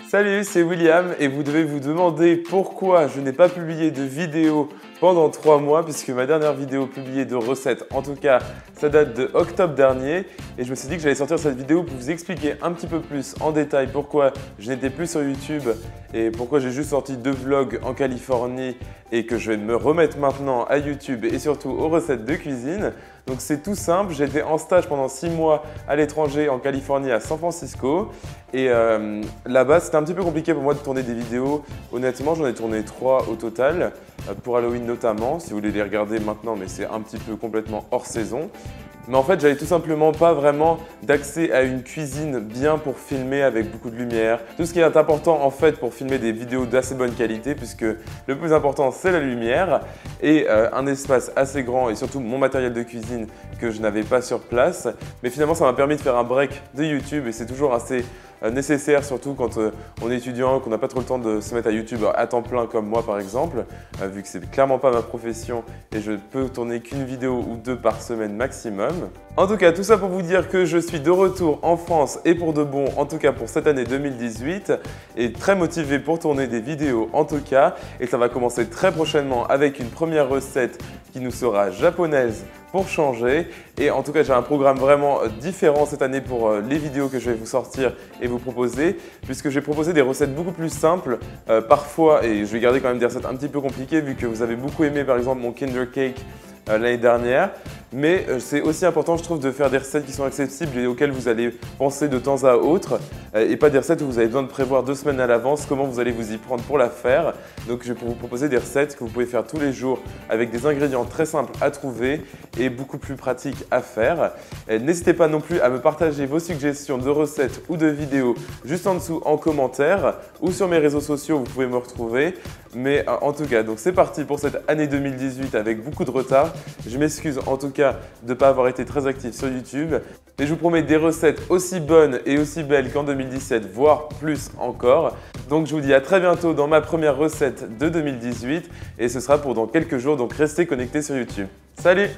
Salut, c'est William et vous devez vous demander pourquoi je n'ai pas publié de vidéo pendant 3 mois puisque ma dernière vidéo publiée de recettes, en tout cas, ça date de octobre dernier et je me suis dit que j'allais sortir cette vidéo pour vous expliquer un petit peu plus en détail pourquoi je n'étais plus sur YouTube et pourquoi j'ai juste sorti 2 vlogs en Californie et que je vais me remettre maintenant à YouTube et surtout aux recettes de cuisine. Donc c'est tout simple, j'étais en stage pendant 6 mois à l'étranger en Californie à San Francisco et là-bas c'était un petit peu compliqué pour moi de tourner des vidéos. Honnêtement j'en ai tourné 3 au total, pour Halloween notamment, si vous voulez les regarder maintenant, mais c'est un petit peu complètement hors saison. Mais en fait, j'avais tout simplement pas vraiment d'accès à une cuisine bien pour filmer avec beaucoup de lumière. Tout ce qui est important en fait pour filmer des vidéos d'assez bonne qualité puisque le plus important c'est la lumière et un espace assez grand et surtout mon matériel de cuisine que je n'avais pas sur place. Mais finalement, ça m'a permis de faire un break de YouTube et c'est toujours assez nécessaire, surtout quand on est étudiant, qu'on n'a pas trop le temps de se mettre à YouTube à temps plein comme moi par exemple, vu que c'est clairement pas ma profession et je peux tourner qu'une vidéo ou 2 par semaine maximum. En tout cas, tout ça pour vous dire que je suis de retour en France et pour de bon, en tout cas pour cette année 2018, et très motivé pour tourner des vidéos en tout cas, et ça va commencer très prochainement avec une première recette qui nous sera japonaise pour changer. Et en tout cas, j'ai un programme vraiment différent cette année pour les vidéos que je vais vous sortir et vous proposer, puisque je vais proposer des recettes beaucoup plus simples parfois, et je vais garder quand même des recettes un petit peu compliquées vu que vous avez beaucoup aimé par exemple mon Kinder Cake l'année dernière. Mais c'est aussi important, je trouve, de faire des recettes qui sont accessibles et auxquelles vous allez penser de temps à autre et pas des recettes où vous avez besoin de prévoir 2 semaines à l'avance comment vous allez vous y prendre pour la faire. Donc je vais vous proposer des recettes que vous pouvez faire tous les jours avec des ingrédients très simples à trouver et beaucoup plus pratiques à faire. N'hésitez pas non plus à me partager vos suggestions de recettes ou de vidéos juste en dessous en commentaire ou sur mes réseaux sociaux, vous pouvez me retrouver. Mais en tout cas, donc c'est parti pour cette année 2018 avec beaucoup de retard. Je m'excuse en tout cas de ne pas avoir été très actif sur YouTube. Mais je vous promets des recettes aussi bonnes et aussi belles qu'en 2017, voire plus encore. Donc je vous dis à très bientôt dans ma première recette de 2018 et ce sera pour dans quelques jours, donc restez connectés sur YouTube. Salut!